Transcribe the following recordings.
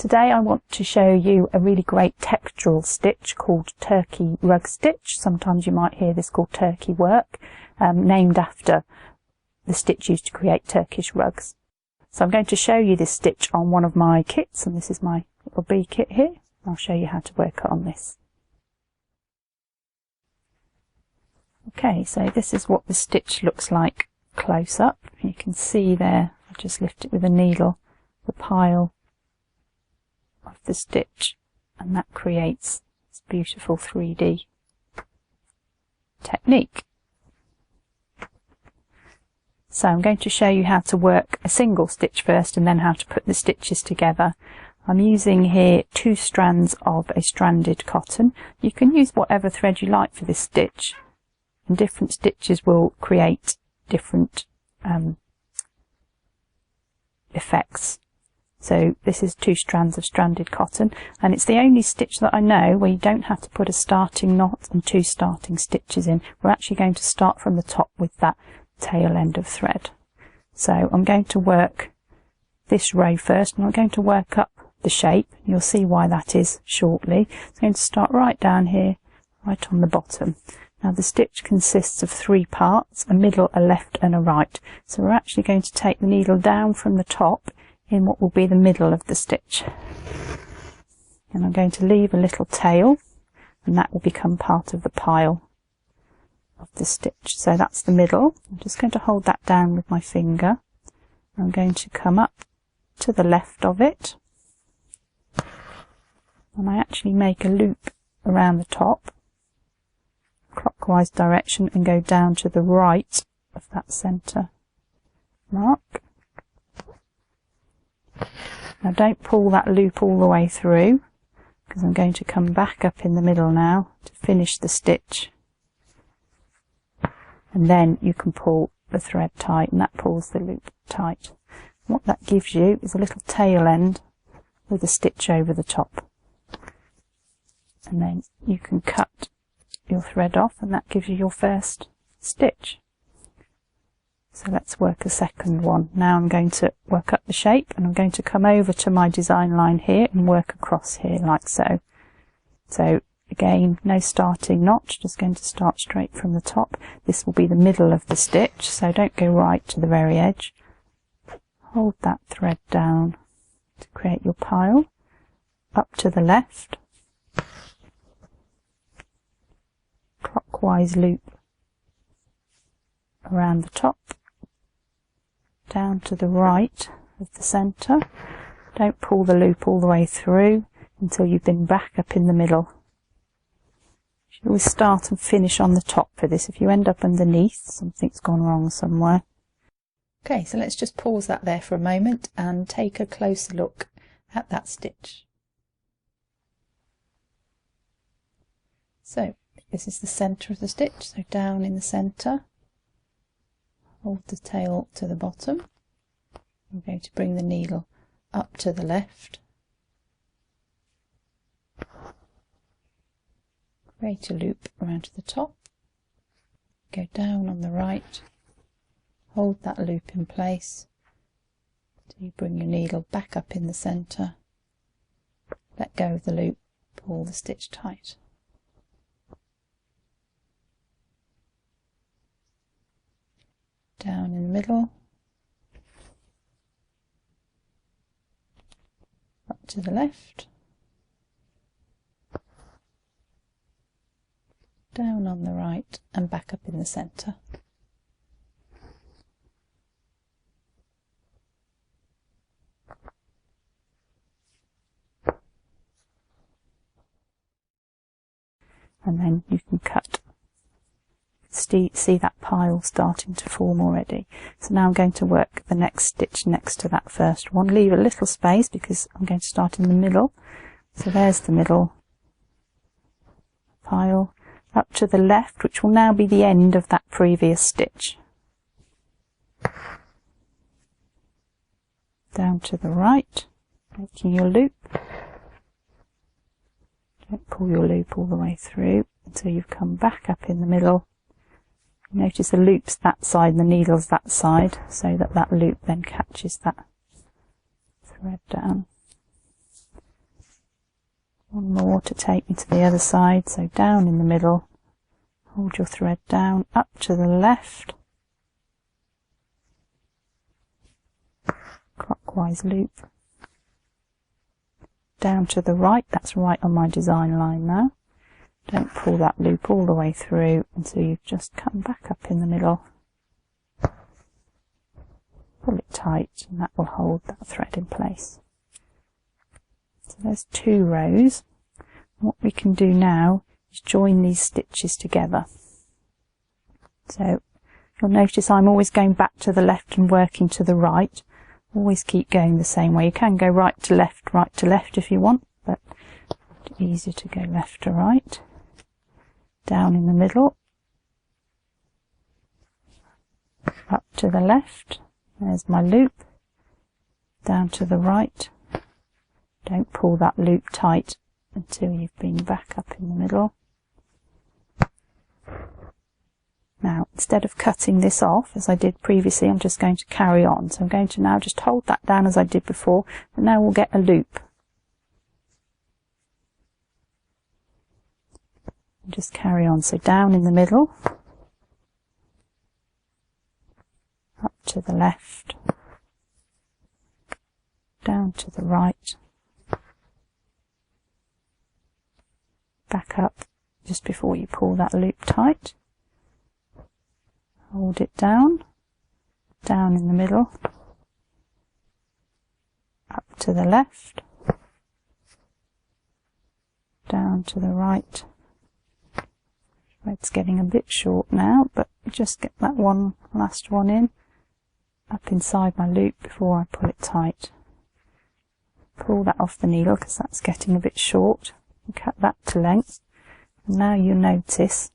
Today I want to show you a really great textural stitch called Turkey Rug Stitch. Sometimes you might hear this called Turkey Work, named after the stitch used to create Turkish rugs. So I'm going to show you this stitch on one of my kits, and this is my little bee kit here. I'll show you how to work it on this. Okay, so this is what the stitch looks like close up. You can see there, I just lift it with a needle, the pile of the stitch, and that creates this beautiful 3D technique. So I'm going to show you how to work a single stitch first and then how to put the stitches together. I'm using here 2 strands of a stranded cotton. You can use whatever thread you like for this stitch, and different stitches will create different effects. So this is 2 strands of stranded cotton, and it's the only stitch that I know where you don't have to put a starting knot and 2 starting stitches in. We're actually going to start from the top with that tail end of thread. So I'm going to work this row first, and I'm going to work up the shape. You'll see why that is shortly. So I'm going to start right down here, right on the bottom. Now the stitch consists of 3 parts, a middle, a left and a right. So we're actually going to take the needle down from the top in what will be the middle of the stitch. And I'm going to leave a little tail, and that will become part of the pile of the stitch. So that's the middle. I'm just going to hold that down with my finger. I'm going to come up to the left of it, and I actually make a loop around the top, clockwise direction, and go down to the right of that centre mark. Now don't pull that loop all the way through, because I'm going to come back up in the middle now to finish the stitch, and then you can pull the thread tight, and that pulls the loop tight. What that gives you is a little tail end with a stitch over the top, and then you can cut your thread off, and that gives you your first stitch. So let's work a second one. Now I'm going to work up the shape, and I'm going to come over to my design line here and work across here like so. So again, no starting knot, just going to start straight from the top. This will be the middle of the stitch, so don't go right to the very edge. Hold that thread down to create your pile. Up to the left, clockwise loop around the top, down to the right of the centre. Don't pull the loop all the way through until you've been back up in the middle. You should always start and finish on the top for this. If you end up underneath, something's gone wrong somewhere. Okay, so let's just pause that there for a moment and take a closer look at that stitch. So this is the centre of the stitch, so down in the centre, hold the tail to the bottom. I'm going to bring the needle up to the left, create a loop around to the top, go down on the right, hold that loop in place until you bring your needle back up in the centre, let go of the loop, pull the stitch tight. Down in the middle, up to the left, down on the right, and back up in the centre. And then you can cut. See that pile starting to form already. So now I'm going to work the next stitch next to that first one. Leave a little space because I'm going to start in the middle. So there's the middle pile. Up to the left, which will now be the end of that previous stitch. Down to the right, making your loop. Don't pull your loop all the way through until you've come back up in the middle. Notice the loop's that side and the needle's that side, so that that loop then catches that thread down. One more to take me to the other side, so down in the middle, hold your thread down, up to the left, clockwise loop, down to the right, that's right on my design line now. Don't pull that loop all the way through until you've just come back up in the middle. Pull it tight and that will hold that thread in place. So there's 2 rows. What we can do now is join these stitches together. So you'll notice I'm always going back to the left and working to the right. Always keep going the same way. You can go right to left if you want, but it's easier to go left to right. Down in the middle, up to the left, there's my loop, down to the right. Don't pull that loop tight until you've been back up in the middle. Now, instead of cutting this off as I did previously, I'm just going to carry on. So I'm going to now just hold that down as I did before, and now we'll get a loop. And just carry on. So down in the middle, up to the left, down to the right, back up just before you pull that loop tight. Hold it down, down in the middle, up to the left, down to the right. It's getting a bit short now, but just get that one last one in, up inside my loop before I pull it tight. Pull that off the needle because that's getting a bit short, and cut that to length. And now you'll notice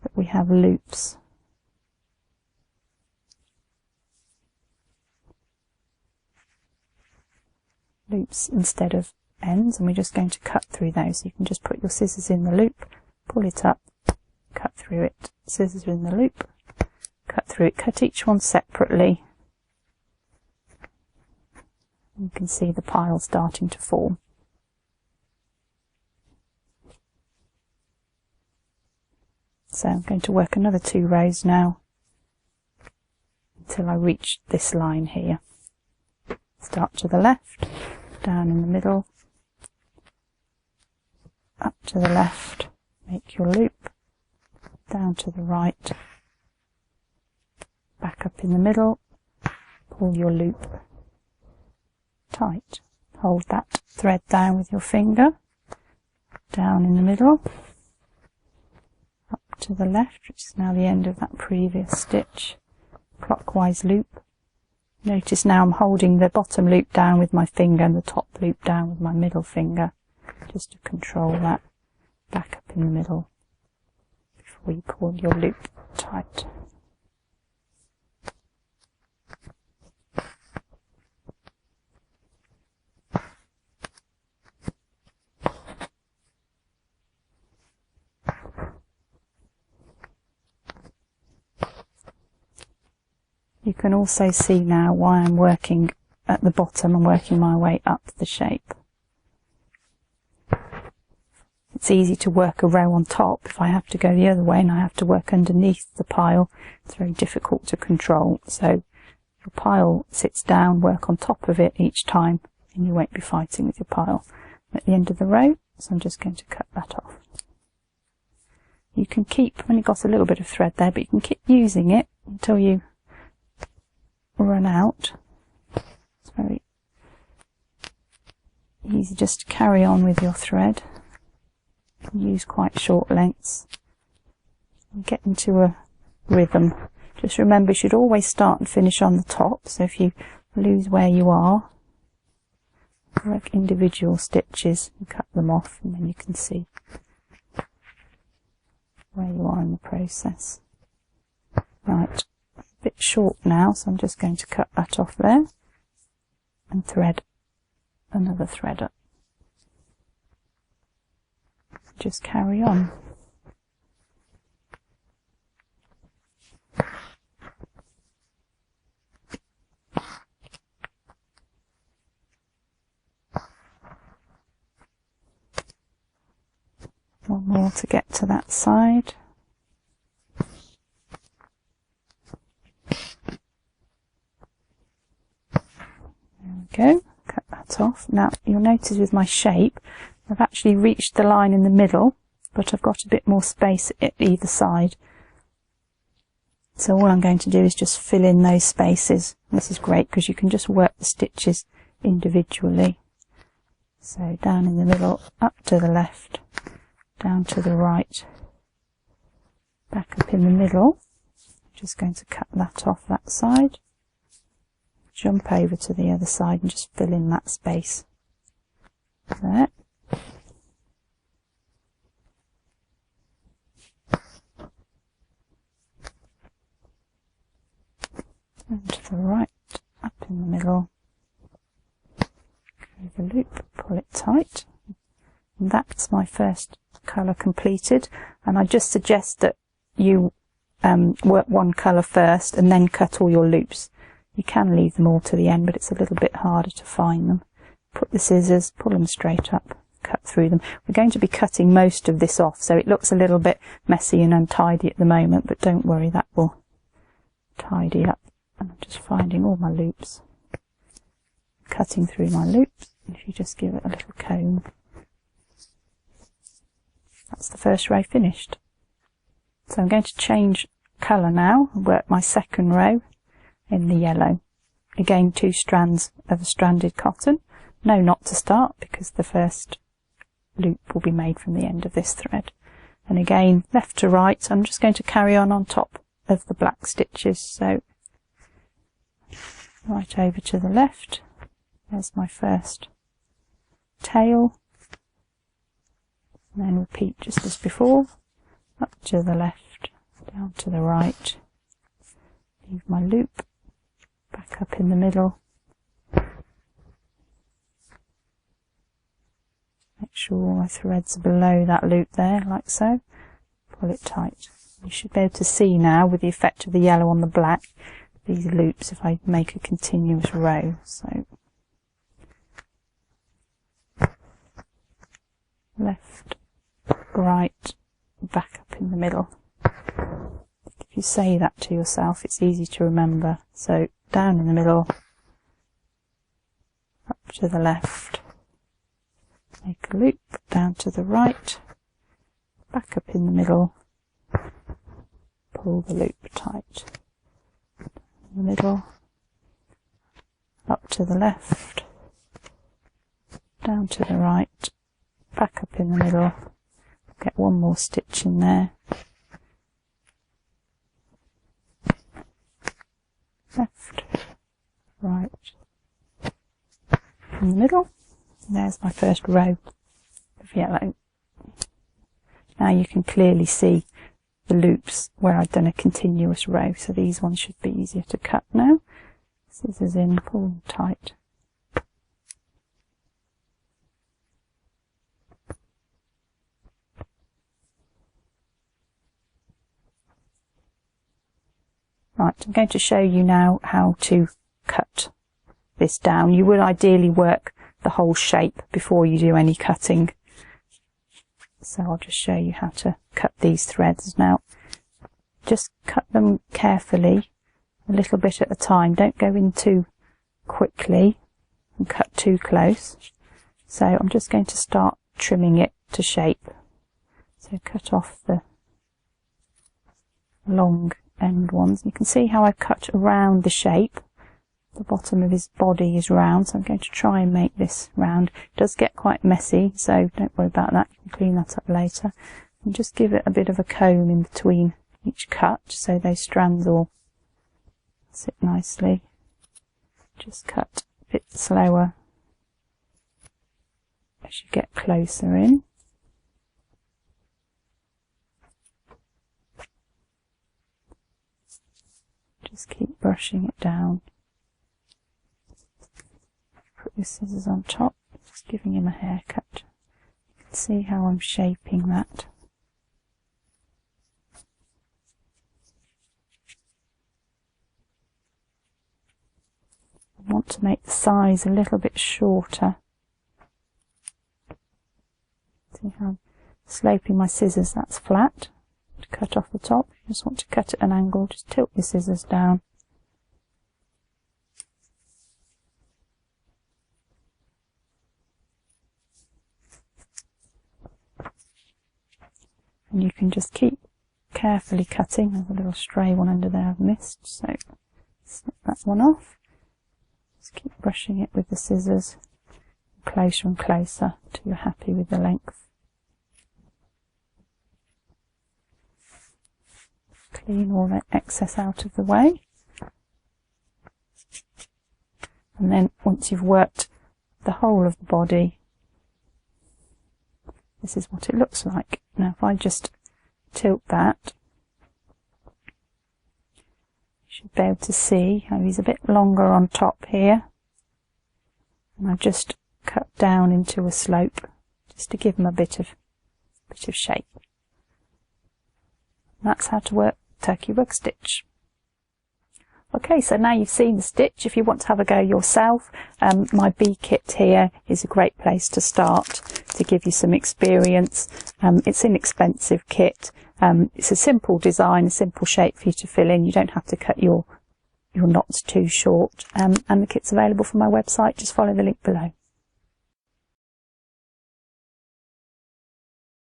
that we have loops. Loops instead of ends, and we're just going to cut through those. You can just put your scissors in the loop, pull it up, cut through it, scissors in the loop, cut through it, cut each one separately. You can see the pile starting to form. So I'm going to work another 2 rows now until I reach this line here. Start to the left, down in the middle, up to the left, make your loop, down to the right, back up in the middle, pull your loop tight. Hold that thread down with your finger, down in the middle, up to the left, which is now the end of that previous stitch, clockwise loop. Notice now I'm holding the bottom loop down with my finger and the top loop down with my middle finger, just to control that. Back up in the middle before you pull your loop tight. You can also see now why I'm working at the bottom and working my way up the shape. It's easy to work a row on top. If I have to go the other way and I have to work underneath the pile, it's very difficult to control. So your pile sits down, work on top of it each time, and you won't be fighting with your pile. At the end of the row, so I'm just going to cut that off. You can keep, I've only got a little bit of thread there, but you can keep using it until you run out. It's very easy just to carry on with your thread. Use quite short lengths and get into a rhythm. Just remember, you should always start and finish on the top, so if you lose where you are, work individual stitches and cut them off, and then you can see where you are in the process. Right, a bit short now, so I'm just going to cut that off there and thread another thread up. Just carry on. One more to get to that side. There we go, cut that off. Now you'll notice with my shape I've actually reached the line in the middle, but I've got a bit more space at either side. So all I'm going to do is just fill in those spaces. This is great because you can just work the stitches individually. So down in the middle, up to the left, down to the right, back up in the middle. Just going to cut that off that side, jump over to the other side and just fill in that space there. And to the right, up in the middle, go the loop, pull it tight, and that's my first colour completed. And I just suggest that you work one colour first and then cut all your loops. You can leave them all to the end, but it's a little bit harder to find them. Put the scissors, pull them straight up, cut through them. We're going to be cutting most of this off, so it looks a little bit messy and untidy at the moment, but don't worry, that will tidy up. And I'm just finding all my loops, cutting through my loops. And if you just give it a little comb, that's the first row finished. So I'm going to change colour now and work my second row in the yellow. Again, 2 strands of stranded cotton. No knot to start because the first loop will be made from the end of this thread. And again, left to right, I'm just going to carry on top of the black stitches. So right over to the left, there's my first tail, and then repeat just as before, up to the left, down to the right, leave my loop, back up in the middle, make sure all my threads are below that loop there, like so, pull it tight. You should be able to see now with the effect of the yellow on the black these loops if I make a continuous row. So left, right, back up in the middle. If you say that to yourself, it's easy to remember. So down in the middle, up to the left, make a loop, down to the right, back up in the middle, pull the loop tight. In the middle, up to the left, down to the right, back up in the middle, get one more stitch in there, left, right, in the middle, and there's my first row of yellow. Now you can clearly see the loops where I've done a continuous row, so these ones should be easier to cut now. Scissors in, pull them tight. Right, I'm going to show you now how to cut this down. You would ideally work the whole shape before you do any cutting. So I'll just show you how to cut these threads now. Just cut them carefully, a little bit at a time. Don't go in too quickly and cut too close. So I'm just going to start trimming it to shape. So cut off the long end ones. You can see how I cut around the shape. The bottom of his body is round, so I'm going to try and make this round. It does get quite messy, so don't worry about that. You can clean that up later. And just give it a bit of a comb in between each cut, so those strands all sit nicely. Just cut a bit slower as you get closer in. Just keep brushing it down. Put your scissors on top, just giving him a haircut. You can see how I'm shaping that. I want to make the size a little bit shorter. See how I'm sloping my scissors, that's flat. To cut off the top, if you just want to cut at an angle, just tilt your scissors down. And you can just keep carefully cutting. There's a little stray one under there I've missed, so snip that one off. Just keep brushing it with the scissors closer and closer till you're happy with the length. Clean all that excess out of the way. And then once you've worked the whole of the body, this is what it looks like. Now if I just tilt that, you should be able to see how he's a bit longer on top here. And I've just cut down into a slope just to give him a bit of shape. And that's how to work turkey rug stitch. Okay, so now you've seen the stitch. If you want to have a go yourself, my bee kit here is a great place to start to give you some experience. It's an inexpensive kit. It's a simple design, a simple shape for you to fill in. You don't have to cut your knots too short. And the kit's available from my website. Just follow the link below.